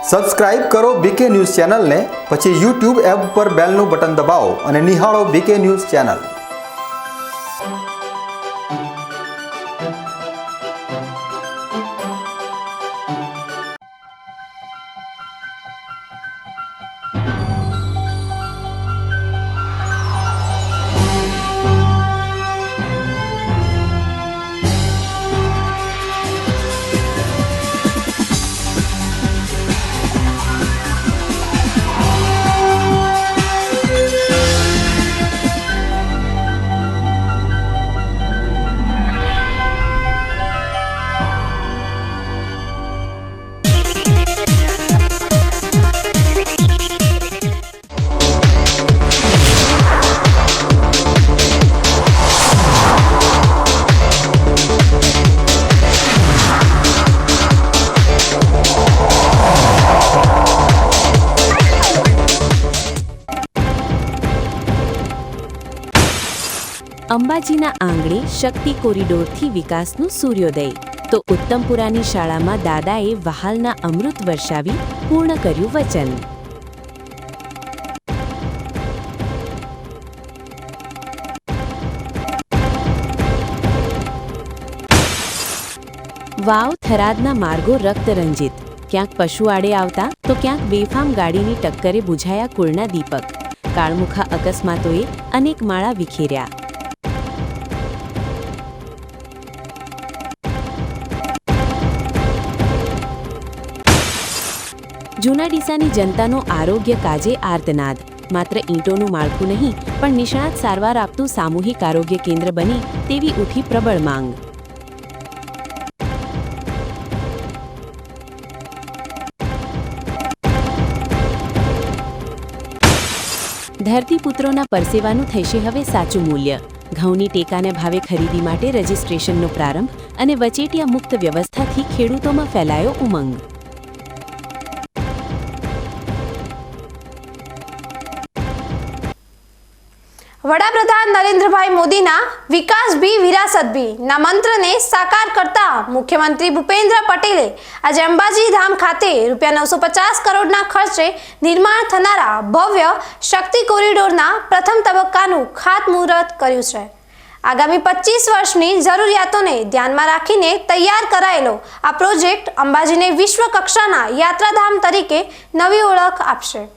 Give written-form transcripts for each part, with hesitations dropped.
Subscribe કરો બીકે news ચેનલને, પછી યુટ્યુબ એપ પર બેલનું બટન દબાવો અને નિહાળો બીકે ન્યૂઝ ચેનલ। અંબાજીના આંગણે શક્તિ કોરિડોરથી વિકાસનું સૂર્યોદય, તો ઉત્તમપુરાની શાળામાં દાદાએ વહાલના અમૃત વર્ષાવી પૂર્ણ કર્યું વચન। વાવ થરાદના માર્ગો રક્તરંજિત, ક્યાંક પશુ આડે આવતા તો ક્યાંક બેફામ ગાડીની ટક્કરે બુઝાયા કુળના દીપક, કાળમુખા અકસ્માતોએ અનેક માળા વિખેર્યા। જૂના ડીસાની જનતાનો આરોગ્ય કાજે આર્તનાદ, માત્ર ઈંટોનું માળખું નહીં પણ નિષ્ણાત સારવાર આપતું સામૂહિક આરોગ્ય કેન્દ્ર બની તેવી ઉઠી પ્રબળ માંગ। ધરતીપુત્રોના પરસેવાનું થશે હવે સાચું મૂલ્ય, ઘઉંની ટેકાને ભાવે ખરીદી માટે રજીસ્ટ્રેશનનો પ્રારંભ અને વચેટિયા મુક્ત વ્યવસ્થાથી ખેડૂતોમાં ફેલાયો ઉમંગ। વડાપ્રધાન નરેન્દ્રભાઈ મોદીના વિકાસ ભી વિરાસત ભી ના મંત્રને સાકાર કરતા મુખ્યમંત્રી ભૂપેન્દ્ર પટેલે આજે અંબાજી ધામ ખાતે ₹950 કરોડના ખર્ચે નિર્માણ થનારા ભવ્ય શક્તિ કોરિડોરના પ્રથમ તબક્કાનું ખાતમુહૂર્ત કર્યું છે। આગામી 25 વર્ષની જરૂરિયાતોને ધ્યાનમાં રાખીને તૈયાર કરાયેલો આ પ્રોજેક્ટ અંબાજીને વિશ્વ કક્ષાના યાત્રાધામ તરીકે નવી ઓળખ આપશે।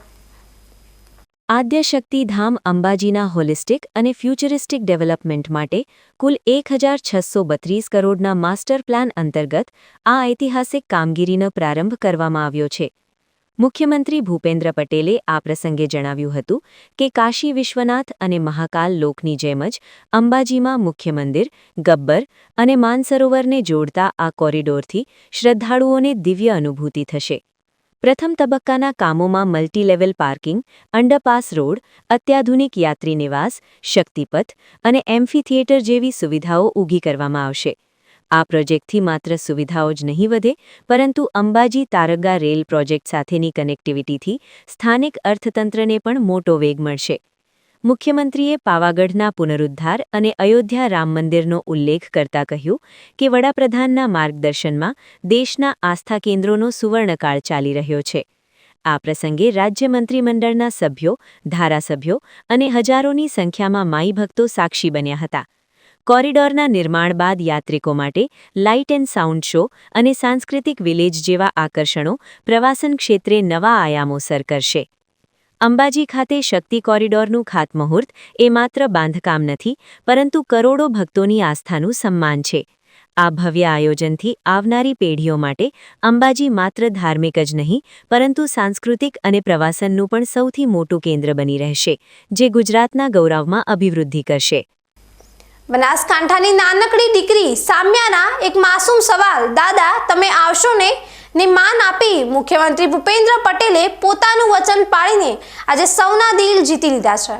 આદ્યશક્તિ ધામ અંબાજીના હોલિસ્ટિક અને ફ્યુચરિસ્ટિક ડેવલપમેન્ટ માટે કુલ 1632 કરોડના માસ્ટર પ્લાન અંતર્ગત આ ઐતિહાસિક કામગીરીનો પ્રારંભ કરવામાં આવ્યો છે। મુખ્યમંત્રી ભૂપેન્દ્ર પટેલે આ પ્રસંગે જણાવ્યું હતું કે કાશી વિશ્વનાથ અને મહાકાલ લોકની જેમ જ અંબાજીમાં મુખ્ય મંદિર, ગબ્બર અને માનસરોવરને જોડતા આ કોરિડોરથી શ્રદ્ધાળુઓને દિવ્ય અનુભૂતિ થશે। પ્રથમ તબક્કાના કામોમાં મલ્ટીલેવલ પાર્કિંગ, અંડરપાસ રોડ, અત્યાધુનિક યાત્રી નિવાસ, શક્તિપથ અને એમ્ફી થિયેટર જેવી સુવિધાઓ ઊભી કરવામાં આવશે। આ પ્રોજેક્ટથી માત્ર સુવિધાઓ જ નહીં વધે, પરંતુ અંબાજી તારગા રેલ પ્રોજેક્ટ સાથેની કનેક્ટિવિટીથી સ્થાનિક અર્થતંત્રને પણ મોટો વેગ મળશે। મુખ્યમંત્રીએ પાવાગઢના પુનરુદ્ધાર અને અયોધ્યા રામ મંદિરનો ઉલ્લેખ કરતા કહ્યું કે વડાપ્રધાનના માર્ગદર્શનમાં દેશના આસ્થા કેન્દ્રોનો સુવર્ણકાળ ચાલી રહ્યો છે। આ પ્રસંગે રાજ્ય મંત્રીમંડળના સભ્યો, ધારાસભ્યો અને હજારોની સંખ્યામાં માઈ ભક્તો સાક્ષી બન્યા હતા। કોરિડોરના નિર્માણ બાદ યાત્રિકો માટે લાઇટ એન્ડ સાઉન્ડ શો અને સાંસ્કૃતિક વિલેજ જેવા આકર્ષણો પ્રવાસન ક્ષેત્રે નવા આયામો સર કરશે। અંબાજી ખાતે શક્તિ કોરિડોરનું ખાતમુહૂર્ત એ માત્ર બાંધકામ નથી, પરંતુ કરોડો ભક્તોની આસ્થાનું સન્માન છે। આ ભવ્ય આયોજનથી આવનારી પેઢીઓ માટે અંબાજી માત્ર ધાર્મિક જ નહીં, પરંતુ સાંસ્કૃતિક અને પ્રવાસનનું પણ સૌથી મોટું કેન્દ્ર બની રહેશે, જે ગુજરાતના ગૌરવમાં અભિવૃદ્ધિ કરશે। બનાસકાંઠાની નાનકડી દીકરી સામ્યાના એક માસૂમ સવાલ, દાદા તમે આવશો ને માન આપી મુખ્યમંત્રી ભૂપેન્દ્ર પટેલે પોતાનું વચન પાળીને આજે સૌના દિલ જીતી લીધા છે।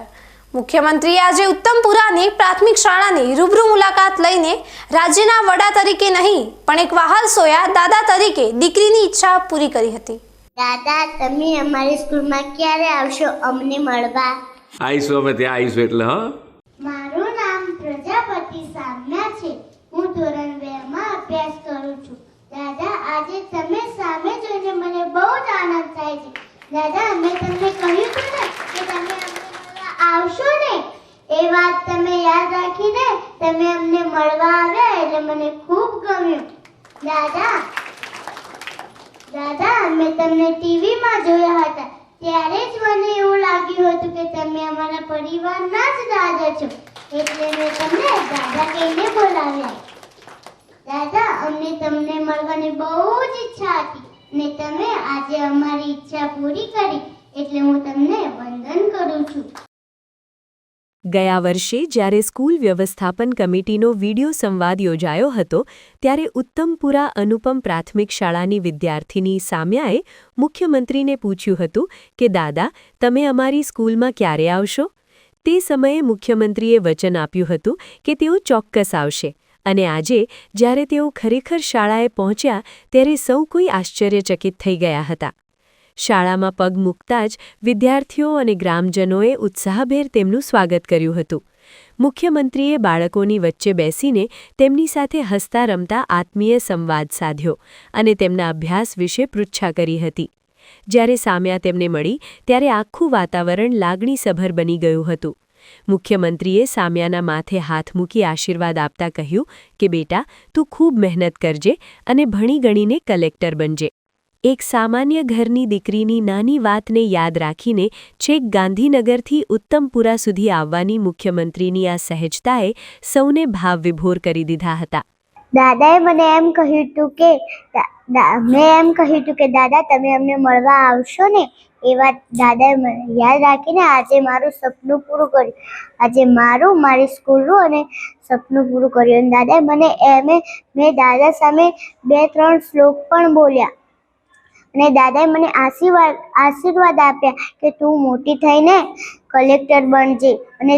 મુખ્યમંત્રીએ આજે ઉત્તમપુરાની પ્રાથમિક શાળાની રૂબરૂ મુલાકાત લઈને રાજ્યના વડા તરીકે નહીં પણ એક વહાલ સોયા દાદા તરીકે દીકરીની ઈચ્છા પૂરી કરી હતી। દાદા તમે અમારી સ્કૂલમાં ક્યારે આવશો અમને મળવા? આવીશું, અમે ત્યાં આવીશું એટલે। હા, મારું નામ પ્રજાપતિ સામ્યા છે, હું ધોરણ 2 માં અભ્યાસ કરું છું। દાદા આજે તમે સામે જોઈને મને બહુ જ આનંદ દાદા મેં તમને કહ્યું હતું ને કે તમે અમને મળવા આવશો ને, એ વાત તમે યાદ રાખીને તમે અમને મળવા આવ્યા એટલે મને ખૂબ ગમ્યું. દાદા મેં તમને ટીવીમાં જોયા હતા, ત્યારે જ મને એવું લાગ્યું હતું કે તમે અમારા પરિવારના જ દાદા છો, એટલે મેં તમને દાદા કહીને બોલાવ્યા. દાદા અમને તમને મળવાની બહુ જ ઈચ્છા હતી ને તમે આજે અમારી ઈચ્છા પૂરી કરી, એટલે હું તમને વંદન કરું છું. ગયા વર્ષે જ્યારે સ્કૂલ વ્યવસ્થાપન કમિટીનો વિડિયો સંવાદ યોજાયો હતો ત્યારે ઉત્તમપુરા અનુપમ પ્રાથમિક શાળાની વિદ્યાર્થિની સામ્યાએ મુખ્યમંત્રીને પૂછ્યું હતું કે દાદા તમે અમારી સ્કૂલમાં ક્યારે આવશો? તે સમયે મુખ્યમંત્રીએ વચન આપ્યું હતું કે તેઓ ચોક્કસ આવશે અને આજે જ્યારે તેઓ ખરેખર શાળાએ પહોંચ્યા ત્યારે સૌ કોઈ આશ્ચર્યચકિત થઈ ગયા હતા. શાળામાં પગ મૂકતા જ વિદ્યાર્થીઓ અને ગ્રામજનોએ ઉત્સાહભેર તેમનું સ્વાગત કર્યું હતું. મુખ્યમંત્રીએ બાળકોની વચ્ચે બેસીને તેમની સાથે હસતા રમતા આત્મીય સંવાદ સાધ્યો અને તેમના અભ્યાસ વિશે પૃચ્છા કરી હતી. જ્યારે સામ્યા તેમને મળી ત્યારે આખું વાતાવરણ લાગણીસભર બની ગયું હતું. મુખ્યમંત્રીએ સામ્યાના માથે હાથ મૂકી આશીર્વાદ આપતા કહ્યું કે બેટા તું ખૂબ મહેનત કરજે અને ભણી ગણીને કલેક્ટર બનજે. એક સામાન્ય ઘરની દીકરીની નાની વાતને યાદ રાખીને છેક ગાંધીનગરથી ઉત્તમપુરા સુધી આવવાની મુખ્યમંત્રીની આ સહેજતાએ સૌને ભાવવિભોર કરી દીધા હતા. દાદાએ મને એમ કહ્યું હતું કે દાદા તમે અમને મળવા આવશો ને, એ વાત દાદાએ યાદ રાખીને આજે મારું સપનું પૂરું કર્યું. આજે મારી સ્કૂલનું અને સપનું પૂરું કર્યું. અને દાદાએ મેં દાદા સામે 2-3 શ્લોક પણ બોલ્યા અને દાદાએ મને આશીર્વાદ આપ્યા કે તું મોટી થઈને કલેક્ટર બનજે અને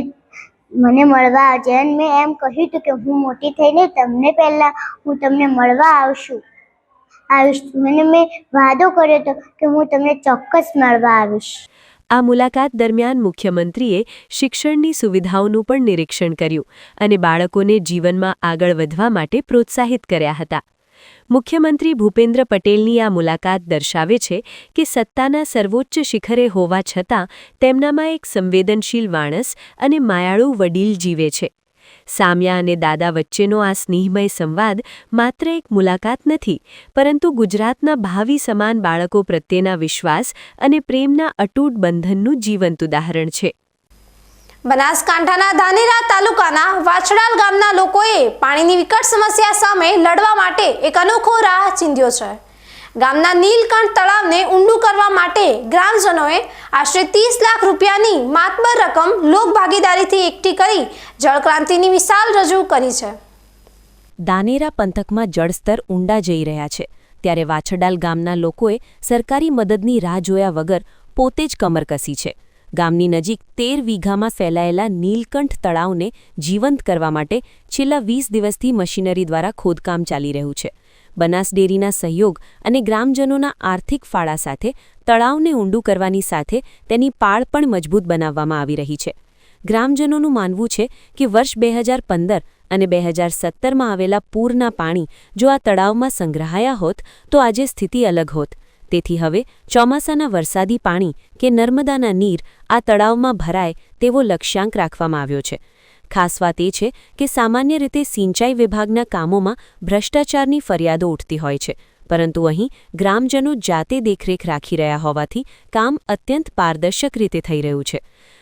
મને મળવા આવજે. અને મેં એમ કહ્યું હતું કે હું મોટી થઈને તમને મળવા આવીશ અને મેં વાદો કર્યો હતો કે હું તમને ચોક્કસ મળવા આવીશ. આ મુલાકાત દરમિયાન મુખ્યમંત્રીએ શિક્ષણની સુવિધાઓનું પણ નિરીક્ષણ કર્યું અને બાળકોને જીવનમાં આગળ વધવા માટે પ્રોત્સાહિત કર્યા હતા. મુખ્યમંત્રી ભૂપેન્દ્ર પટેલની આ મુલાકાત દર્શાવે છે કે સત્તાના સર્વોચ્ચ શિખરે હોવા છતાં તેમનામાં એક સંવેદનશીલ માણસ અને માયાળુ વડીલ જીવે છે. સામ્યા અને દાદા વચ્ચેનો આ સ્નેહમય સંવાદ માત્ર એક મુલાકાત નથી, પરંતુ ગુજરાતના ભાવિ સમાન બાળકો પ્રત્યેના વિશ્વાસ અને પ્રેમના અતૂટ બંધનનું જીવંત ઉદાહરણ છે. બનાસકાંઠાના ધાનેરા તાલુકાના વાછડાલ ગામના લોકોએ પાણીની વિકટ સમસ્યા સામે લડવા માટે એક અનોખો રાહ ચીંધ્યો છે. ગામના નીલકંઠ તળાવને ઊંડું કરવા માટે ગ્રામજનોએ આશરે 30 લાખ રૂપિયાની માતબર રકમ લોકભાગીદારીથી એકઠી કરી જળક્રાંતિની મિસાલ રજૂ કરી છે. ધાનેરા પંથકમાં જળસ્તર ઊંડા જઈ રહ્યા છે ત્યારે વાછડાલ ગામના લોકોએ સરકારી મદદની રાહ જોયા વગર પોતે જ કમર કસી છે. ગામની નજીક 13 વીઘામાં ફેલાયેલા નીલકંઠ તળાવને જીવંત કરવા માટે છેલ્લા 20 દિવસથી મશીનરી દ્વારા ખોદકામ ચાલી રહ્યું છે. બનાસ ડેરીના સહયોગ અને ગ્રામજનોના આર્થિક ફાળા સાથે તળાવને ઊંડું કરવાની સાથે તેની પાળ પણ મજબૂત બનાવવામાં આવી રહી છે. ગ્રામજનોનું માનવું છે કે વર્ષ 2015 અને 2017માં આવેલા પૂરના પાણી જો આ તળાવમાં સંગ્રહાયા હોત તો આજે સ્થિતિ અલગ હોત. તેથી હવે ચોમાસાના વરસાદી પાણી કે નર્મદાના નીર આ તળાવમાં ભરાય તેવો લક્ષ્યાંક રાખવામાં આવ્યો છે. ખાસ વાત એ છે કે સામાન્ય રીતે સિંચાઈ વિભાગના કામોમાં ભ્રષ્ટાચારની ફરિયાદો ઉઠતી હોય છે, પરંતુ અહીં ગ્રામજનો જાતે દેખરેખ રાખી રહ્યા હોવાથી કામ અત્યંત પારદર્શક રીતે થઈ રહ્યું છે.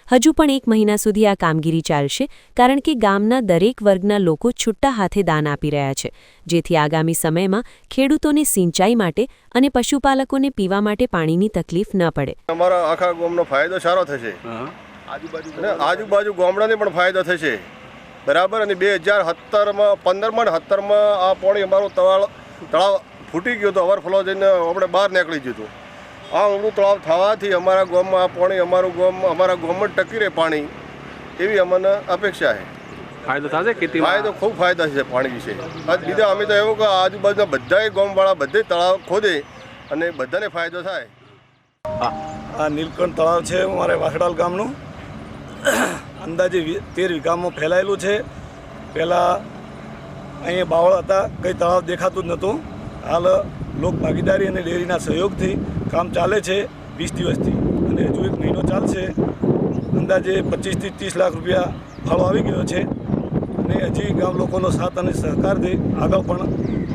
હજુ પણ 1 મહિના સુધી આ કામગીરી ચાલશે કારણ કે ગામના દરેક વર્ગના લોકો છૂટા હાથે દાન આપી રહ્યા છે, જેથી આગામી સમયમાં ખેડૂતોને સિંચાઈ માટે અને પશુપાલકોને પીવા માટે પાણીની તકલીફ ન પડે. અમારા આખા ગામનો ફાયદો સારો થશે, આજુબાજુ ગામડાને પણ ફાયદો થશે, બરાબર. અને 2017માં આ પાણી અમારું તળાવ ફૂટી ગયું હતું, ઓવરફ્લો જઈને આપણે બહાર નીકળી ગયું હતું. આ ઊંડું તળાવ થવાથી અમારા ગામમાં આ પાણી અમારા ગામમાં ટકી રહે પાણી, એવી અમને અપેક્ષા છે. ફાયદો થશે ખેતીમાં? ફાયદો ખૂબ ફાયદા છે પાણી વિશે. બીજા અમે તો એવું કે આજુબાજુના બધાય ગામવાળા બધે તળાવ ખોદે અને બધાને ફાયદો થાય. આ નીલકંઠ તળાવ છે અમારે વાછડાલ ગામનું, અંદાજે 13 વીઘામાં ફેલાયેલું છે. પહેલાં અહીંયા બાવળ હતા, કંઈ તળાવ દેખાતું જ નહોતું. હાલ લોક ભાગીદારી અને ડેરીના સહયોગથી કામ ચાલે છે 20 દિવસથી, અને હજુ 1 મહિનો ચાલશે. અંદાજે 25 થી 30 લાખ રૂપિયા ફાળો આવી ગયો છે, અને હજી ગામ લોકોનો સાથ અને સહકારથી આગળ પણ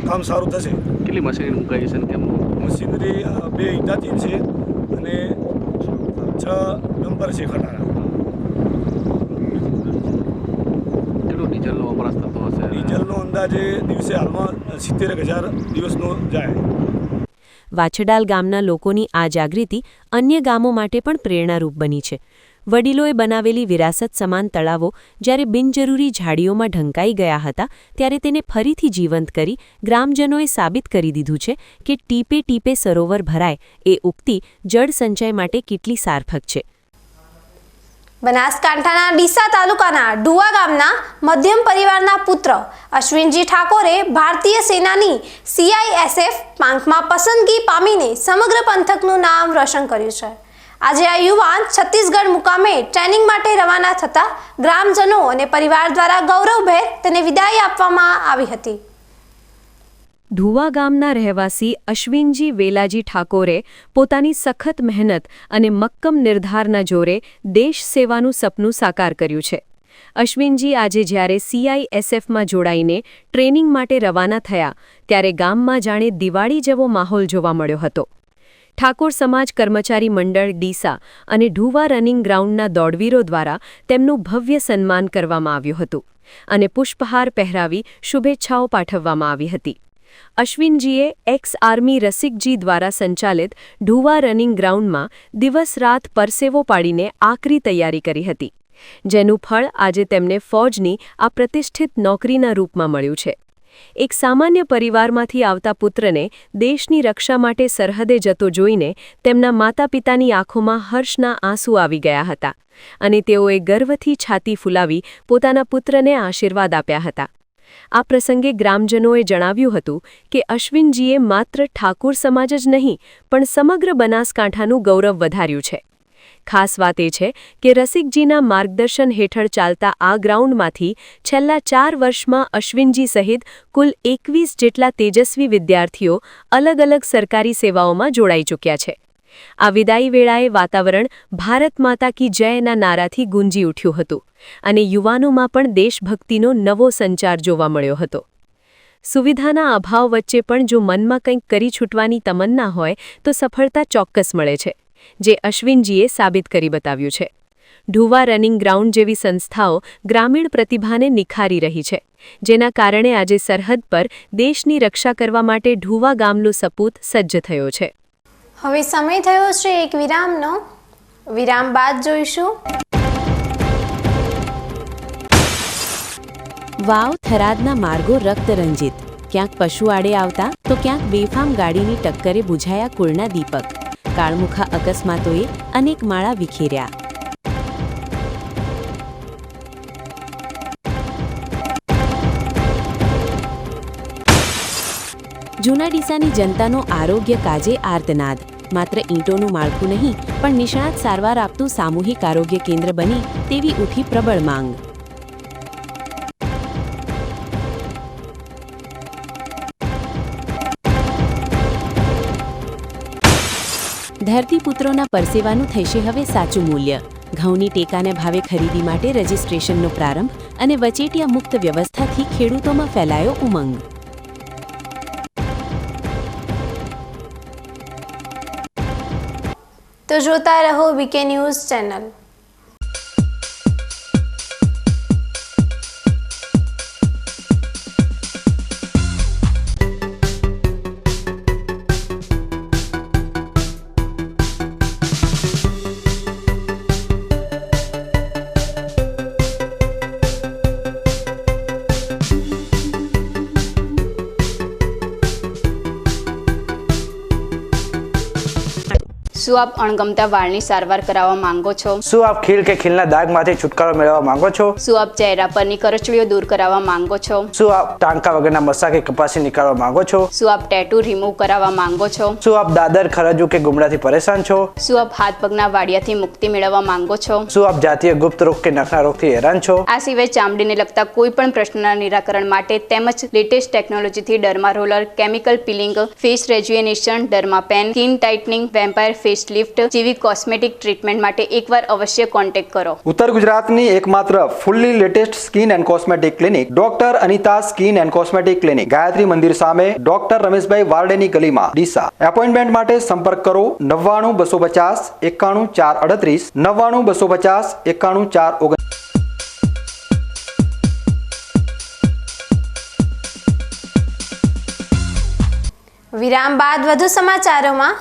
કામ સારું થશે. કેટલી મશીનરી મુકાઈ છે ને કેમ? મશીનરી 2 હિટાચી છે અને 6 ડમ્પર છે ખટારા. કેટલો ડીઝલનો વપરાશ થતો હશે? ડીઝલનો અંદાજે દિવસે હાલમાં 70,000 દિવસનો જાય. વાછડાલ ગામના લોકોની આ જાગૃતિ અન્ય ગામો માટે પણ પ્રેરણારૂપ બની છે. વડીલોએ બનાવેલી વિરાસત સમાન તળાવો જ્યારે બિનજરૂરી ઝાડીઓમાં ઢંકાઈ ગયા હતા ત્યારે તેને ફરીથી જીવંત કરી ગ્રામજનોએ સાબિત કરી દીધું છે કે ટીપે ટીપે સરોવર ભરાય એ ઉક્તિ જળ સંચય માટે કેટલી સાર્થક છે. બનાસકાંઠાના ડીસા તાલુકાના ડુવા ગામના મધ્યમ પરિવારના પુત્ર અશ્વિનજી ઠાકોરે ભારતીય સેનાની CISF પાંખમાં પસંદગી પામીને સમગ્ર પંથકનું નામ રોશન કર્યું છે. આજે આ યુવાન છત્તીસગઢ મુકામે ટ્રેનિંગ માટે રવાના થતા ગ્રામજનો અને પરિવાર દ્વારા ગૌરવભેર તેને વિદાય આપવામાં આવી હતી. ઢુવા ગામના રહેવાસી અશ્વિનજી વેલાજી ઠાકોરે પોતાની સખત મહેનત અને મક્કમ નિર્ધારના જોરે દેશ સેવાનું સપનું સાકાર કર્યું છે. અશ્વિનજી આજે જ્યારે CISFમાં જોડાઈને ટ્રેનિંગ માટે રવાના થયા ત્યારે ગામમાં જાણે દિવાળી જેવો માહોલ જોવા મળ્યો હતો. ઠાકોર સમાજ કર્મચારી મંડળ ડીસા અને ઢુવા રનિંગ ગ્રાઉન્ડના દોડવીરો દ્વારા તેમનું ભવ્ય સન્માન કરવામાં આવ્યું હતું અને પુષ્પહાર પહેરાવી શુભેચ્છાઓ પાઠવવામાં આવી હતી. અશ્વિનજીએ એક્સ આર્મી રસિકજી દ્વારા સંચાલિત ઢુવા રનિંગ ગ્રાઉન્ડમાં દિવસ રાત પરસેવો પાડીને આકરી તૈયારી કરી હતી, જેનું ફળ આજે તેમને ફૌજની આ પ્રતિષ્ઠિત નોકરીના રૂપમાં મળ્યું છે. એક સામાન્ય પરિવારમાંથી આવતા પુત્રને દેશની રક્ષા માટે સરહદે જતો જોઈને તેમના માતાપિતાની આંખોમાં હર્ષના આંસુ આવી ગયા હતા અને તેઓએ ગર્વથી છાતી ફૂલાવી પોતાના પુત્રને આશીર્વાદ આપ્યા હતા. આ પ્રસંગે ગ્રામજનોએ જણાવ્યું હતું કે અશ્વિનજીએ માત્ર ઠાકુર સમાજ જ નહીં પણ સમગ્ર બનાસકાંઠાનું ગૌરવ વધાર્યું છે. ખાસ વાત એ છે કે રસિકજીના માર્ગદર્શન હેઠળ ચાલતા આ ગ્રાઉન્ડમાંથી છેલ્લા 4 વર્ષમાં અશ્વિનજી સહિત કુલ 21 જેટલા તેજસ્વી વિદ્યાર્થીઓ અલગ અલગ સરકારી સેવાઓમાં જોડાઈ ચૂક્યા છે. આ વિદાયી વેળાએ વાતાવરણ ભારત માતા કી જયના નારાથી ગુંજી ઉઠ્યું હતું અને યુવાનોમાં પણ દેશભક્તિનો નવો સંચાર જોવા મળ્યો હતો. સુવિધાના અભાવ વચ્ચે પણ જો મનમાં કંઈક કરી છૂટવાની તમન્ના હોય તો સફળતા ચોક્કસ મળે છે, જે અશ્વિનજીએ સાબિત કરી બતાવ્યું છે. ઢુવા રનિંગ ગ્રાઉન્ડ જેવી સંસ્થાઓ ગ્રામીણ પ્રતિભાને નિખારી રહી છે, જેના કારણે આજે સરહદ પર દેશની રક્ષા કરવા માટે ઢુવા ગામનો સપૂત સજ્જ થયો છે. હવે સમય થયો છે એક વિરામનો. વિરામ બાદ જોઈશું વાવ થરાદના માર્ગો રક્તરંજિત, ક્યાંક પશુ આડે આવતા તો ક્યાંક બેફામ ગાડીની ટક્કરે બુઝાયા કુળના દીપક. કાળમુખા અકસ્માતોએ અનેક માળા વિખેર્યા. જૂના ડીસાની જનતાનો આરોગ્ય કાજે આર્તનાદ. માત્ર ઈંટોનું માળખું નહીં પણ નિષ્ણાત સારવાર આપતું સામૂહિક આરોગ્ય કેન્દ્ર બની તેવી ઉઠી પ્રબળ માંગ. ધરતીપુત્રોના પરસેવાનું થશે હવે સાચું મૂલ્ય. ઘઉંની ટેકાના ભાવે ખરીદી માટે રજીસ્ટ્રેશનનો પ્રારંભ અને વચેટિયા મુક્ત વ્યવસ્થાથી ખેડૂતોમાં ફેલાયો ઉમંગ. તો જોતા રહો વીકે ન્યૂઝ ચેનલ. શું આપ અણગમતા વાળની સારવાર કરાવવા માંગો છો? શું આપ ખીલ કે ખીલના દાગમાંથી છુટકારો મેળવવા માંગો છો? શું આપ ચહેરા પરની કરચલીઓ દૂર કરાવવા માંગો છો? શું આપ ટાંકા વગરના મસા કે કપાસી નીકાળવા માંગો છો? શું આપ ટેટુ રિમૂવ કરાવવા માંગો છો? શું આપ દાદર ખરજુ કે ગુમડાથી પરેશાન છો? શું આપ હાથ પગના વાડિયાથી મુક્તિ મેળવવા માંગો છો? શું આપ જાતીય ગુપ્ત રોગ કે નખના રોગથી હેરાન છો? આ સિવાય ચામડીને લગતા કોઈ પણ પ્રશ્નના નિરાકરણ માટે તેમજ લેટેસ્ટ ટેકનોલોજીથી derma roller, chemical peeling, face rejuvenation, derma pen, skin tightening, vampire face facelift જેવી કોસ્મેટિક ટ્રીટમેન્ટ માટે એકવાર અવશ્ય કોન્ટેક્ટ કરો. ઉત્તર ગુજરાતની એકમાત્ર fully latest skin and cosmetic clinic doctor Anita skin and cosmetic clinic, Gayatri Mandir સામે, ડોક્ટર રમેશભાઈ વારડેની ગલીમાં, ડીસા. એપોઇન્ટમેન્ટ માટે સંપર્ક કરો 99 250 91 438, 99 250 91 439. વિરામ બાદ વધુ સમાચારોમાં.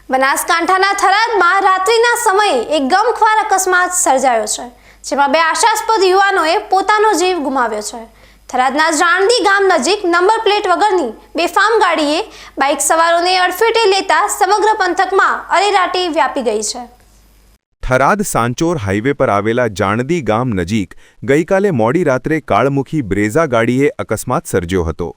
બનાસકાંઠાના થરાદમાં રાત્રિના સમયે એક ગમખ્વાર અકસ્માત સર્જાયો છે, જેમાં 2 આશાસ્પદ યુવાનોએ પોતાનો જીવ ગુમાવ્યો છે. થરાદના જાણદી ગામ નજીક નંબર પ્લેટ વગરની બેફામ ગાડીએ બાઇક સવારોને અડફેટે લેતા સમગ્ર પંથકમાં અરેરાટી વ્યાપી ગઈ છે. થરાદ સાંચોર હાઈવે પર આવેલા જાણદી ગામ નજીક ગઈકાલે મોડી રાત્રે કાળમુખી બ્રેઝા ગાડીએ અકસ્માત સર્જ્યો હતો.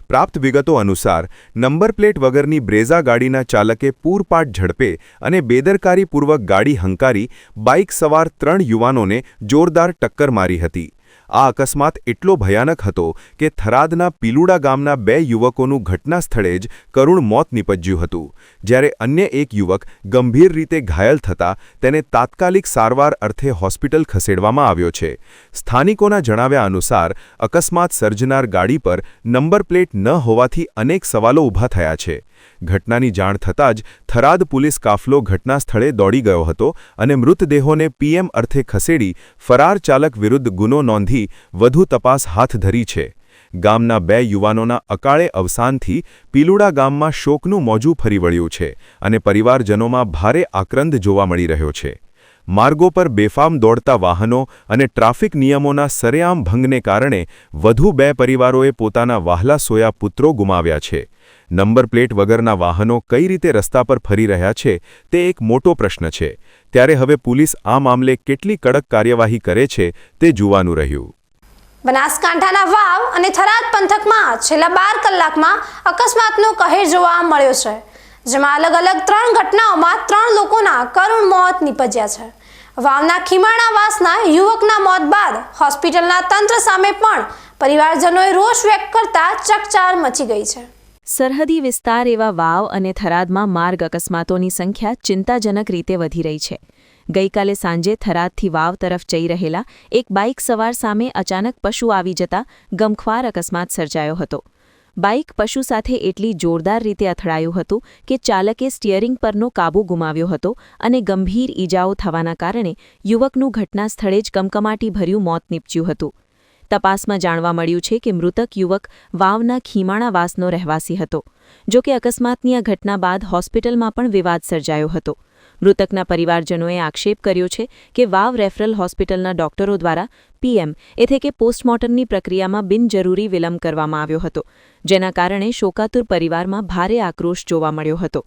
પ્રાપ્ત વિગતો અનુસાર નંબર પ્લેટ વગરની બ્રેઝા ગાડીના ચાલકે પૂરપાટ ઝડપે અને બેદરકારીપૂર્વક ગાડી હંકારી બાઇક સવાર 3 યુવાનોને જોરદાર ટક્કર મારી હતી. આ અકસ્માત એટલો ભયાનક હતો કે થરાદના પીલુડા ગામના 2 યુવકોનું ઘટના સ્થળે જ કરુણ મોત નીપજ્યું હતું, જ્યારે અન્ય એક યુવક ગંભીર રીતે ઘાયલ થતા તેને તાત્કાલિક સારવાર અર્થે હોસ્પિટલ ખસેડવામાં આવ્યો છે. સ્થાનિકોના જણાવ્યા અનુસાર અકસ્માત સર્જનાર ગાડી પર નંબર પ્લેટ ન હોવાથી અનેક સવાલો ઊભા થયા છે. ઘટનાની જાણ થતાં જ થરાદ પોલીસ કાફલો ઘટના સ્થળે દોડી ગયો હતો અને મૃતદેહોને પીએમ અર્થે ખસેડી ફરાર ચાલક વિરુદ્ધ ગુનો નોંધી વધુ તપાસ હાથ ધરી છે. ગામના 2 યુવાનોના અકાળે અવસાનથી પીલુડા ગામમાં શોકનું મોજું ફરી વળ્યું છે અને પરિવારજનોમાં ભારે આક્રંદ જોવા મળી રહ્યો છે. માર્ગો પર બેફામ દોડતા વાહનો અને ટ્રાફિક નિયમોના સરેઆમ ભંગને કારણે વધુ 2 પરિવારોએ પોતાના વહાલા સોયા પુત્રો ગુમાવ્યા છે. નંબર પ્લેટ વગરના વાહનો કઈ રીતે રસ્તા પર ફરી રહ્યા છે તે એક મોટો પ્રશ્ન છે. ત્યારે હવે પોલીસ આ મામલે કેટલી કડક કાર્યવાહી કરે છે તે જોવાનું રહ્યું. બનાસકાંઠાના વાવ અને થરાદ પંથકમાં છેલ્લા 12 કલાકમાં અકસ્માતનો કહેર જોવા મળ્યો છે, જેમાં અલગ અલગ 3 ઘટનાઓમાં 3 લોકોના કરુણ મોત નીપજ્યા છે. વાવના ખીમાણાવાસના યુવકના મોત બાદ હોસ્પિટલના તંત્ર સામે પણ પરિવારજનોએ રોષ વ્યક્ત કરતા ચકચાર મચી ગઈ છે. સરહદી વિસ્તાર એવા વાવ અને થરાદમાં માર્ગ અકસ્માતોની સંખ્યા ચિંતાજનક રીતે વધી રહી છે. ગઈકાલે સાંજે થરાદથી વાવ તરફ જઈ રહેલા એક બાઇક સવાર સામે અચાનક પશુ આવી જતા ગમખ્વાર અકસ્માત સર્જાયો હતો. બાઇક પશુ સાથે એટલી જોરદાર રીતે અથડાયું હતું કે ચાલકે સ્ટિયરિંગ પરનો કાબૂ ગુમાવ્યો હતો અને ગંભીર ઈજાઓ થવાના કારણે યુવકનું ઘટના સ્થળે જ કમકમાટીભર્યું મોત નીપજ્યું હતું. તપાસમાં જાણવા મળ્યું છે કે મૃતક યુવક વાવના ખીમાણાવાસનો રહેવાસી હતો. જો કે અકસ્માતની આ ઘટના બાદ હોસ્પિટલમાં પણ વિવાદ સર્જાયો હતો. મૃતકના પરિવારજનોએ આક્ષેપ કર્યો છે કે વાવ રેફરલ હોસ્પિટલના ડોક્ટરો દ્વારા પીએમ એટલે કે પોસ્ટમોર્ટમની પ્રક્રિયામાં બિનજરૂરી વિલંબ કરવામાં આવ્યો હતો, જેના કારણે શોકાતુર પરિવારમાં ભારે આક્રોશ જોવા મળ્યો હતો.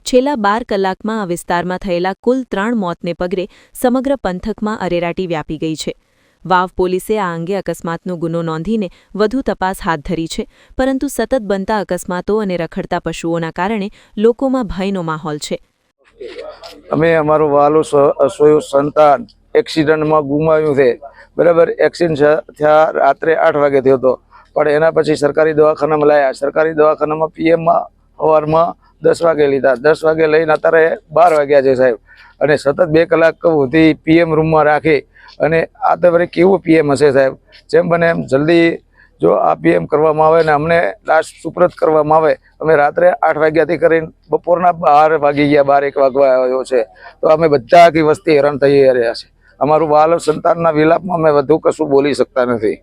છેલ્લા 12 કલાકમાં આ વિસ્તારમાં થયેલા કુલ 3 મોતને પગલે સમગ્ર પંથકમાં અરેરાટી વ્યાપી ગઈ છે. વાવ પોલીસે આ અંગે અકસ્માતનો ગુનો નોંધીને વધુ તપાસ હાથ ધરી છે, પરંતુ સતત બનતા અકસ્માતો અને રખડતા પશુઓના કારણે લોકોમાં ભયનો માહોલ છે. અમે અમારું વહાલું સોયું સંતાન એક્સિડન્ટમાં ગુમાવ્યું છે. બરાબર, એક્સિડન્ટ થયા રાત્રે 8 વાગે થયો હતો, પણ એના પછી સરકારી દવાખાનામાં લાયા. સરકારી દવાખાનામાં પીએમમાં સવારમાં 10 વાગે લીધા. 10 વાગે લઈને અત્યારે 12 વાગ્યા છે સાહેબ, અને સતત 2 કલાક સુધી પીએમ રૂમમાં રાખી. અને આ તો વળી કેવું પીએમ હશે સાહેબ? જેમ બને એમ જલ્દી જો આ પીએમ કરવામાં આવે ને અમને લાશ સુપ્રત કરવામાં આવે. અમે રાત્રે 8 વાગ્યાથી કરીને બપોરના 12 વાગી ગયા, 12-1 વાગવા આવ્યો છે, તો અમે બધા આખી વસ્તી હેરાન થઈ રહ્યા છે. અમારું બાળ સંતાનના વિલાપમાં અમે વધુ કશું બોલી શકતા નથી.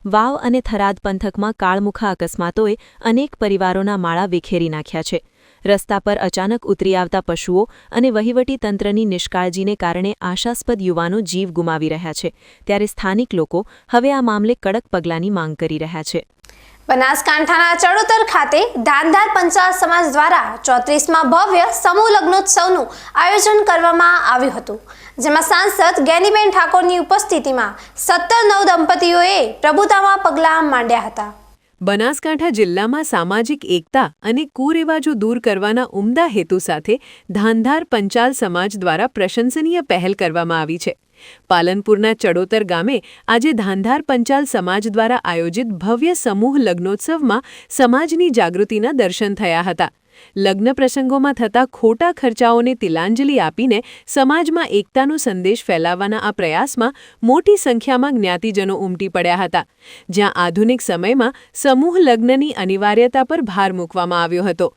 વાવ અને થરાદ પંથકમાં કાળમુખા અકસ્માતોએ અનેક પરિવારોના માળા વિખેરી નાખ્યા છે. રસ્તા પર અચાનક ઉતરી આવતા પશુઓ અને વહીવટી તંત્રની નિષ્કાળજીને કારણે આશાસ્પદ યુવાનો જીવ ગુમાવી રહ્યા છે, ત્યારે સ્થાનિક લોકો હવે આ મામલે કડક પગલાંની માંગ કરી રહ્યા છે. બનાસકાંઠાના ચડોતર ખાતે ધાનધાર પંચાલ સમાજ દ્વારા 34માં ભવ્ય સમૂહ લગ્નોત્સવનું આયોજન કરવામાં આવ્યું હતું, જેમાં સાંસદ ગેનીબેન ઠાકોરની ઉપસ્થિતિમાં 17 નવદંપતીઓએ પ્રભુતામાં પગલાં માંડ્યા હતા. બનાસકાંઠા જિલ્લામાં સામાજિક એકતા અને કુરિવાજો દૂર કરવાના ઉમદા હેતુ સાથે ધાનધાર પંચાલ સમાજ દ્વારા પ્રશંસનીય પહેલ કરવામાં આવી છે. પાલનપુરના ચડોતર ગામે આજે ધાંધાર પંચાલ સમાજ દ્વારા આયોજિત ભવ્ય સમૂહ લગ્નોત્સવમાં સમાજની જાગૃતિના દર્શન થયા હતા. લગ્ન પ્રસંગોમાં થતા ખોટા ખર્ચાઓને તિલાંજલિ આપીને સમાજમાં એકતાનો સંદેશ ફેલાવવાના આ પ્રયાસમાં મોટી સંખ્યામાં જ્ઞાતિજનો ઉમટી પડ્યા હતા, જ્યાં આધુનિક સમયમાં સમૂહ લગ્નની અનિવાર્યતા પર ભાર મૂકવામાં આવ્યો હતો.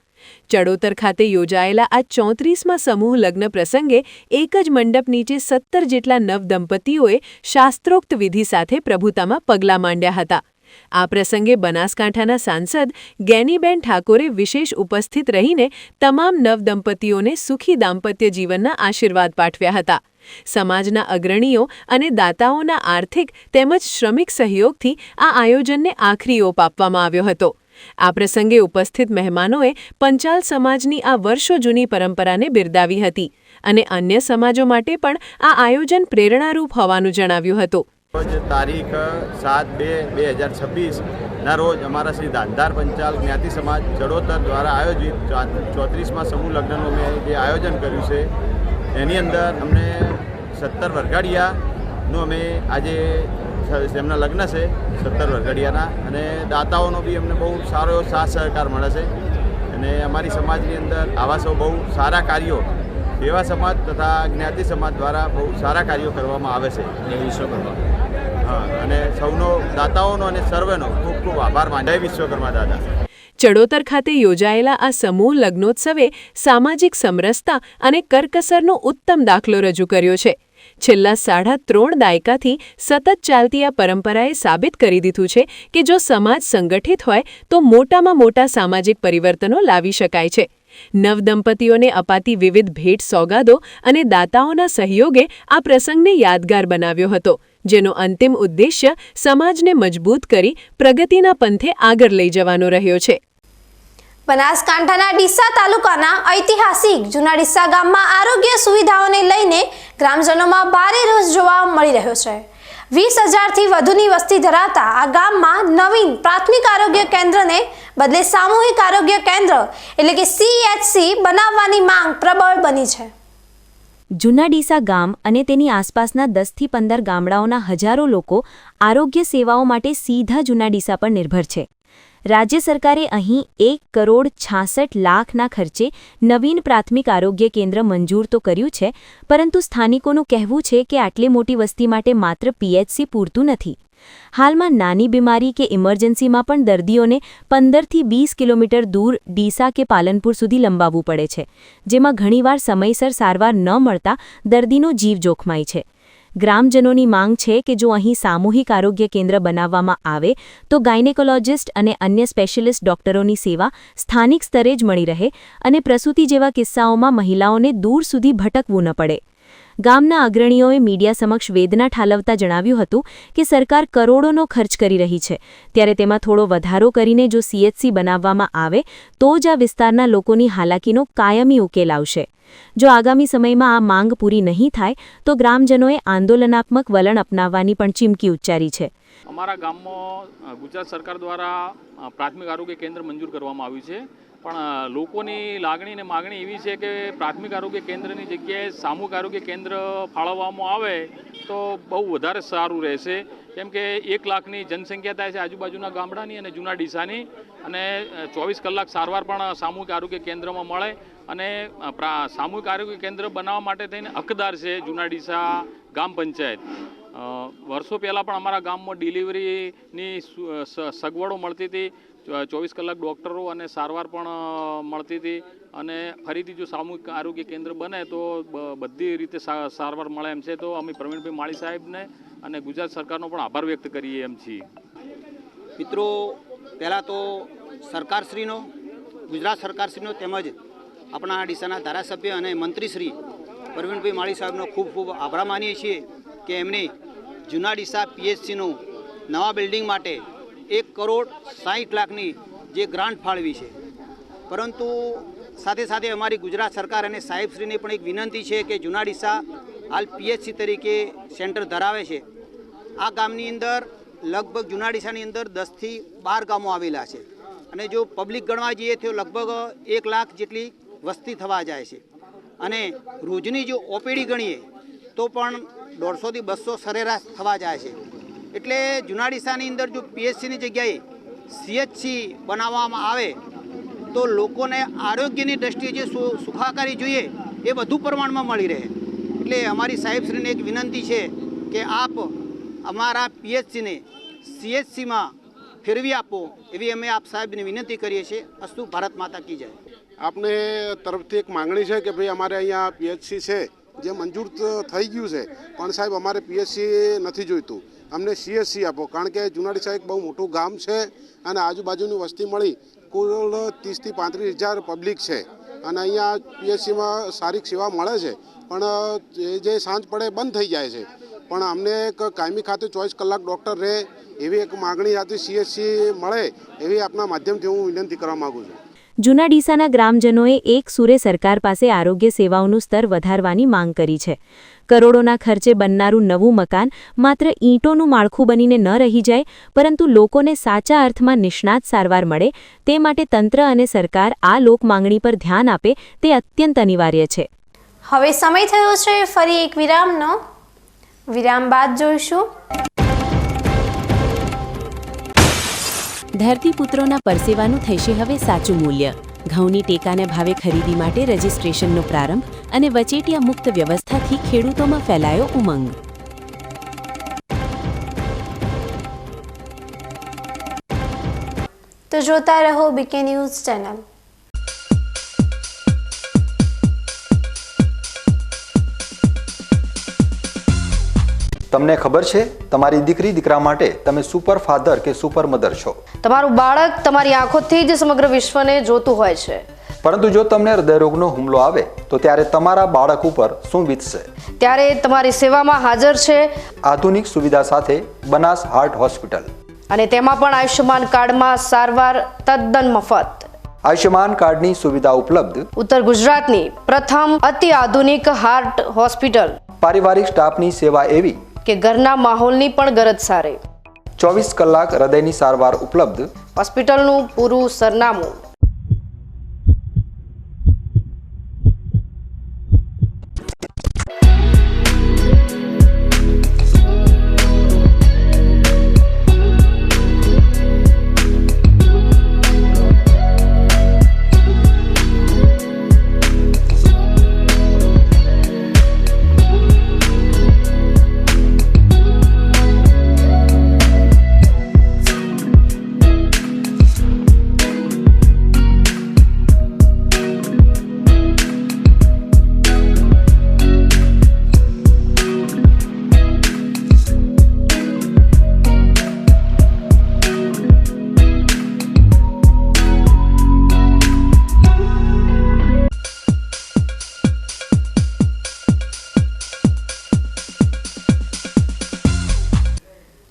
ચડોતર ખાતે યોજાયેલા આ 34મા સમૂહ લગ્ન પ્રસંગે એક જ મંડપ નીચે 17 જેટલા નવદંપતીઓએ શાસ્ત્રોક્ત વિધિ સાથે પ્રભુતામાં પગલાં માંડ્યા હતા. આ પ્રસંગે બનાસકાંઠાના સાંસદ ગેનીબેન ઠાકોરે વિશેષ ઉપસ્થિત રહીને તમામ નવદંપતીઓને સુખી દાંપત્ય જીવનના આશીર્વાદ પાઠવ્યા હતા. સમાજના અગ્રણીઓ અને દાતાઓના આર્થિક તેમજ શ્રમિક સહયોગથી આ આયોજનને આખરી ઓપ આપવામાં આવ્યો હતો. આ પ્રસંગે ઉપસ્થિત મહેમાનોએ પંચાલ સમાજની આ વર્ષો જૂની પરંપરાને બિરદાવી હતી અને અન્ય સમાજો માટે પણ આ આયોજન પ્રેરણારૂપ હોવાનું જણાવ્યું હતું. તારીખ 7/2/2026ના રોજ અમારા શ્રી ધાંધાર પંચાલ જ્ઞાતિ સમાજ ચડોતર દ્વારા આયોજિત 34મા સમૂહ લગ્નનું અમે જે આયોજન કર્યું છે એની અંદર અમને 17 વરઘાડિયાનું અમે આજે એમના લગ્ન છે 17 વરઘાડિયાના, અને દાતાઓનો બી અમને બહુ સારો એવો સાથ સહકાર મળે છે. અને અમારી સમાજની અંદર આવા સૌ બહુ સારા કાર્યો સેવા સમાજ તથા જ્ઞાતિ સમાજ દ્વારા બહુ સારા કાર્યો કરવામાં આવે છે. હા, અને સૌનો દાતાઓનો અને સર્વેનો ખૂબ ખૂબ આભાર માનીએ. વિશ્વકર્મા દાદા. ચડોતર ખાતે યોજાયેલા આ સમૂહ લગ્નોત્સવે સામાજિક સમરસતા અને કરકસરનો ઉત્તમ દાખલો રજૂ કર્યો છે. છેલ્લા 3.5 દાયકાથી સતત ચાલતી આ પરંપરાએ સાબિત કરી દીધું છે કે જો સમાજ સંગઠિત હોય તો મોટામાં મોટા સામાજિક પરિવર્તનો લાવી શકાય છે. નવદંપતીઓને અપાતી વિવિધ ભેટ સોગાદો અને દાતાઓના સહયોગે આ પ્રસંગને યાદગાર બનાવ્યો હતો, જેનો અંતિમ ઉદ્દેશ્ય સમાજને મજબૂત કરી પ્રગતિના પંથે આગળ લઈ જવાનો રહ્યો છે. બનાસકાંઠાના ડીસા તાલુકાના ઐતિહાસિક જૂના ડીસા ગામમાં આરોગ્ય સુવિધાઓને લઈને ગ્રામજનોમાં ભારે રોષ જોવા મળી રહ્યો છે. 20,000થી વધુની વસ્તી ધરાવતા આ ગામમાં નવીન પ્રાથમિક આરોગ્ય કેન્દ્રને બદલે સામૂહિક આરોગ્ય કેન્દ્ર એટલે કે CHC બનાવવાની માંગ પ્રબળ બની છે. જૂના ડીસા ગામ અને તેની આસપાસના 10થી 15 ગામડાઓના હજારો લોકો આરોગ્ય સેવાઓ માટે સીધા જૂના ડીસા પર નિર્ભર છે. રાજ્ય સરકારે અહીં 1,66,00,000ના ખર્ચે નવીન પ્રાથમિક આરોગ્ય કેન્દ્ર મંજૂર તો કર્યું છે, પરંતુ સ્થાનિકોનું કહેવું છે કે આટલી મોટી વસ્તી માટે માત્ર PHC પૂરતું નથી. હાલમાં નાની બીમારી કે ઇમરજન્સીમાં પણ દર્દીઓને 15થી 20 કિલોમીટર દૂર ડીસા કે પાલનપુર સુધી લંબાવવું પડે છે, જેમાં ઘણીવાર સમયસર સારવાર ન મળતા દર્દીનો જીવ જોખમાય છે. ગ્રામજનોની માંગ છે કે જો અહીં સામૂહિક આરોગ્ય કેન્દ્ર બનાવવામાં આવે તો ગાયનેકોલોજિસ્ટ અને અન્ય સ્પેશિયલિસ્ટ ડોક્ટરોની સેવા સ્થાનિક સ્તરે જ મળી રહે અને પ્રસૂતિ જેવા કિસ્સાઓમાં મહિલાઓને દૂર સુધી ભટકવું ન પડે. ગામના અગ્રણીઓએ મીડિયા સમક્ષ વેદના ઠાલવતા જણાવ્યું હતું કે સરકાર કરોડોનો ખર્ચ કરી રહી છે, ત્યારે તેમાં થોડો વધારો કરીને જો CHC બનાવવામાં આવે તો જ આ વિસ્તારના લોકોની હાલાકીનો કાયમી ઉકેલ આવશે. જો આગામી સમયમાં આ માંગ પૂરી નહીં થાય તો ગ્રામજનોએ આંદોલનાત્મક વલણ અપનાવવાની પણ ચીમકી ઉચ્ચારી છે. અમારા ગામમાં ગુજરાત સરકાર દ્વારા પ્રાથમિક આરોગ્ય કેન્દ્ર મંજૂર કરવામાં આવ્યું છે, પણ લોકોની લાગણી અને માગણી એવી છે કે પ્રાથમિક આરોગ્ય કેન્દ્રની જગ્યાએ સામૂહિક આરોગ્ય કેન્દ્ર ફાળવવામાં આવે તો બહુ વધારે સારું રહેશે. કેમ કે 1 લાખની જનસંખ્યા થાય છે આજુબાજુના ગામડાની અને જૂના ડીસાની, અને 24 કલાક સારવાર પણ સામૂહિક આરોગ્ય કેન્દ્રમાં મળે. અને સામૂહિક આરોગ્ય કેન્દ્ર બનાવવા માટે થઈને હકદાર છે જૂના ડીસા ગામ પંચાયત. વર્ષો પહેલાં પણ અમારા ગામમાં ડિલિવરીની સગવડો મળતી હતી, 24 કલાક ડૉક્ટરો અને સારવાર પણ મળતી હતી, અને ફરીથી જો સામૂહિક આરોગ્ય કેન્દ્ર બને તો બધી રીતે સારવાર મળે એમ છે. તો અમે પ્રવીણભાઈ માળી સાહેબને અને ગુજરાત સરકારનો પણ આભાર વ્યક્ત કરીએ એમ છીએ. મિત્રો, પહેલાં તો સરકારશ્રીનો, ગુજરાત સરકારશ્રીનો તેમજ આપણા ડીસાના ધારાસભ્ય અને મંત્રીશ્રી પ્રવીણભાઈ માળી સાહેબનો ખૂબ ખૂબ આભાર માનીએ છીએ કે એમણે જૂના ડીસા PHCનું નવા બિલ્ડિંગ માટે 1,60,00,000ની જે ગ્રાન્ટ ફાળવી છે. પરંતુ સાથે સાથે અમારી ગુજરાત સરકાર અને સાહેબશ્રીને પણ એક વિનંતી છે કે જૂના ડીસા હાલ PHC તરીકે સેન્ટર ધરાવે છે. આ ગામની અંદર લગભગ જૂના ડીસાની અંદર 10થી 12 ગામો આવેલા છે, અને જો પબ્લિક ગણવા જઈએ તો લગભગ 1 લાખ જેટલી વસ્તી થવા જાય છે. અને રોજની જો OPD ગણીએ તો પણ 150થી 200 સરેરાશ થવા જાય છે. એટલે જૂના ડીસાની અંદર જો પીએચસીની જગ્યાએ સીએચસી બનાવવામાં આવે તો લોકોને આરોગ્યની દ્રષ્ટિએ જે સુખાકારી જોઈએ એ વધુ પ્રમાણમાં મળી રહે. એટલે અમારી સાહેબશ્રીને એક વિનંતી છે કે આપ અમારા પીએચસીને સીએચસીમાં ફેરવી આપો એવી અમે આપ સાહેબને વિનંતી કરીએ છીએ. અસ્તુ ભારત માતા કી જય. આપને તરફથી એક માંગણી છે કે ભાઈ અમારે અહીંયા પીએચસી છે જે મંજૂર થઈ ગયું છે, પણ સાહેબ અમારે પીએચસી નથી જોઈતું, અમને સીએચસી આપો. કારણ કે જૂના ડીસા એક બહુ મોટું ગામ છે અને આજુબાજુની વસ્તી મળી કુલ 30,000 થી 35,000 પબ્લિક છે અને અહીંયા પીએચસીમાં સારી સેવા મળે છે, પણ જે સાંજ પડે બંધ થઈ જાય છે. પણ અમને એક કાયમી ખાતે 24 કલાક ડૉક્ટર રહે એવી એક માગણી હતી, સીએચસી મળે એવી આપના માધ્યમથી હું વિનંતી કરવા માગું છું. જૂના ડીસાના ગ્રામજનોએ એક સુરે સરકાર પાસે આરોગ્ય સેવાઓનું સ્તર વધારવાની માંગ કરી છે. કરોડોના ખર્ચે બનનારું નવું મકાન માત્ર ઈંટોનું માળખું બનીને ન રહી જાય, પરંતુ લોકોને સાચા અર્થમાં નિષ્ણાત સારવાર મળે તે માટે તંત્ર અને સરકાર આ લોક માંગણી પર ધ્યાન આપે તે અત્યંત અનિવાર્ય છે. હવે સમય થયો છે ફરી એક વિરામનો. વિરામ બાદ જોઈશું ધરતીપુત્રોના પરસેવાનું થશે હવે સાચું મૂલ્ય. ઘઉંની ટેકાના ભાવે ખરીદી માટે રજીસ્ટ્રેશનનો પ્રારંભ અને વચેટિયા મુક્ત વ્યવસ્થાથી ખેડૂતોમાં ફેલાયો ઉમંગ. તો જોતા રહો બીકે ન્યૂઝ ચેનલ. તમને ખબર છે તમારી દીકરી દીકરા માટે તમે સુપર ફાધર કે સુપર મધર છો. તમારું બાળક તમારી આંખોથી જ સમગ્ર વિશ્વને જોતું હોય છે. પરંતુ જો તમને હૃદયરોગનો હુમલો આવે તો ત્યારે તમારા બાળક ઉપર શું વીતશે? ત્યારે તમારી સેવામાં હાજર છે આધુનિક સુવિધા સાથે બનાસ હાર્ટ હોસ્પિટલ, અને તેમાં પણ આયુષ્યમાન કાર્ડમાં સારવાર તદ્દન મફત. આયુષ્યમાન કાર્ડની સુવિધા ઉપલબ્ધ ઉત્તર ગુજરાતની પ્રથમ અતિ આધુનિક હાર્ટ હોસ્પિટલ. પારિવારિક સ્ટાફની સેવા એવી કે ઘરના માહોલની પણ ગરજ સારે. 24 કલાક હૃદયની સારવાર ઉપલબ્ધ. હોસ્પિટલનું પૂરું સરનામું.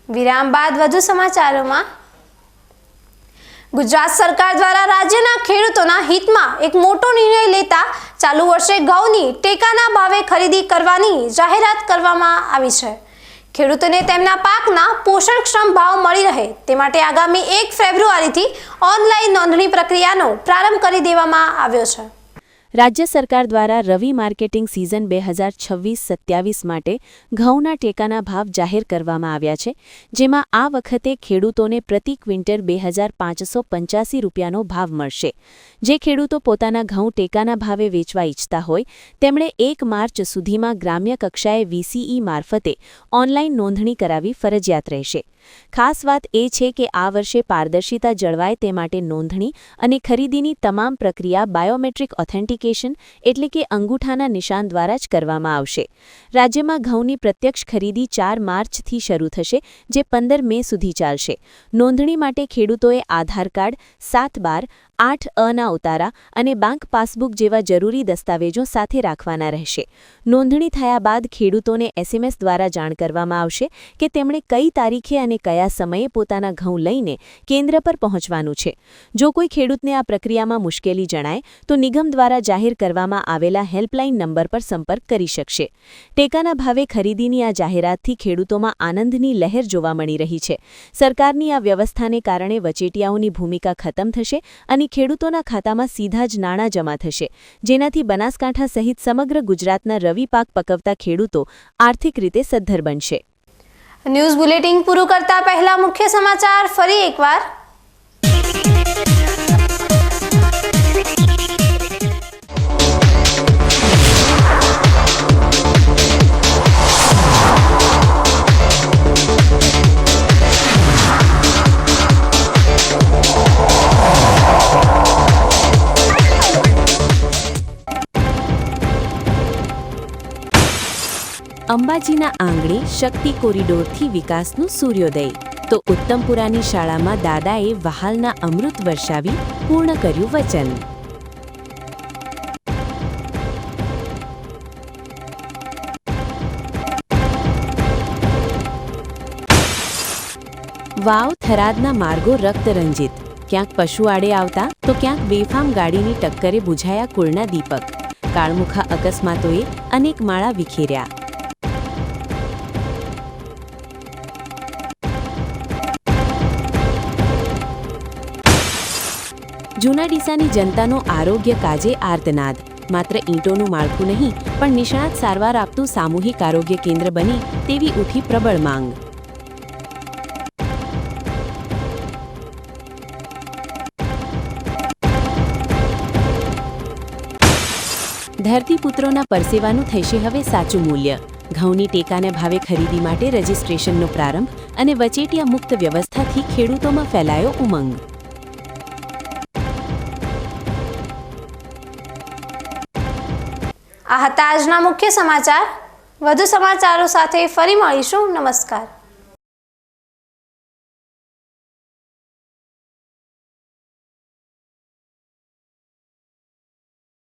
વિરામ બાદ વધુ સમાચારોમાં. ગુજરાત સરકાર દ્વારા રાજ્યના ખેડૂતોના હિતમાં એક મોટો નિર્ણય લેતા ચાલુ વર્ષે ઘઉંની ટેકાના ભાવે ખરીદી કરવાની જાહેરાત કરવામાં આવી છે. ખેડૂતોને તેમના પાકના પોષણક્ષમ ભાવ મળી રહે તે માટે આગામી 1 ફેબ્રુઆરીથી ઓનલાઈન નોંધણી પ્રક્રિયાનો પ્રારંભ કરી દેવામાં આવ્યો છે. રાજ્ય સરકાર દ્વારા રવિ માર્કેટિંગ સિઝન 2026-27 માટે ઘઉંના ટેકાના ભાવ જાહેર કરવામાં આવ્યા છે, જેમાં આ વખતે ખેડૂતોને પ્રતિ ક્વિન્ટલ 2,585 રૂપિયાનો ભાવ મળશે. જે ખેડૂતો પોતાના ઘઉં ટેકાના ભાવે વેચવા ઈચ્છતા હોય તેમણે 1 માર્ચ સુધીમાં ગ્રામ્ય કક્ષાએ VCE મારફતે ઓનલાઈન નોંધણી કરાવવી ફરજિયાત રહેશે. ખાસ વાત એ છે કે આ વર્ષે પારદર્શિતા જળવાય તે માટે નોંધણી અને ખરીદીની તમામ પ્રક્રિયા બાયોમેટ્રિક ઓથેન્ટિકેશન એટલે કે અંગૂઠાના નિશાન દ્વારા જ કરવામાં આવશે. રાજ્યમાં ઘઉંની પ્રત્યક્ષ ખરીદી 4 માર્ચથી શરૂ થશે, જે 15 મે સુધી ચાલશે. નોંધણી માટે ખેડૂતોએ આધાર કાર્ડ, 7/12, 8A ઉતારા અને બેંક પાસબુક જેવા જરૂરી દસ્તાવેજો સાથે રાખવાના રહેશે. નોંધણી થયા બાદ ખેડૂતોને SMS દ્વારા જાણ કરવામાં આવશે કે તેમણે કઈ તારીખે અને કયા સમયે પોતાના ઘઉં લઈને કેન્દ્ર પર પહોંચવાનું છે. જો કોઈ ખેડૂતને આ પ્રક્રિયામાં મુશ્કેલી જણાય તો નિગમ દ્વારા જાહેર કરવામાં આવેલા હેલ્પલાઇન નંબર પર સંપર્ક કરી શકશે. ટેકાના ભાવે ખરીદીની આ જાહેરાતથી ખેડૂતોમાં આનંદની લહેર જોવા મળી રહી છે. સરકારની આ વ્યવસ્થાને કારણે વચેટિયાઓની ભૂમિકા ખતમ થશે અને અહીં ખેડૂતોના ખાતામાં સીધા જ નાણાં જમા થશે, જેનાથી બનાસકાંઠા સહિત સમગ્ર ગુજરાતના રવિ પાક પકવતા ખેડૂતો આર્થિક રીતે સદ્ધર બનશે. ન્યૂઝ બુલેટિન પૂરું કરતા પહેલા મુખ્ય સમાચાર ફરી એકવાર. અંબાજીના આંગણે શક્તિ કોરિડોરથી વિકાસનું સૂર્યોદય, તો ઉત્તમપુરાની શાળામાં દાદાએ વહાલના અમૃત વર્ષાવી પૂર્ણ કર્યું વચન. વાવ થરાદના માર્ગો રક્તરંજિત, ક્યાંક પશુ આડે આવતા તો ક્યાંક બેફામ ગાડીની ટક્કરે બુઝાયા કુળના દીપક. કાળમુખા અકસ્માતોએ અનેક માળા વિખેર્યા. જૂના ડીસાની જનતાનો આરોગ્ય કાજે આર્તનાદ. માત્ર ઈંટોનું માળખું નહીં પણ નિષ્ણાત સારવાર આપતું સામૂહિક આરોગ્ય કેન્દ્ર બની તેવી ઉઠી પ્રબળ માંગ. ધરતીપુત્રોના પરસેવાનું થશે હવે સાચું મૂલ્ય. ઘઉંની ટેકાને ભાવે ખરીદી માટે રજીસ્ટ્રેશનનો પ્રારંભ અને વચેટિયા મુક્ત વ્યવસ્થાથી ખેડૂતોમાં ફેલાયો ઉમંગ. આ હતા આજના મુખ્ય સમાચાર. વધુ સમાચારો સાથે ફરી મળીશું. નમસ્કાર.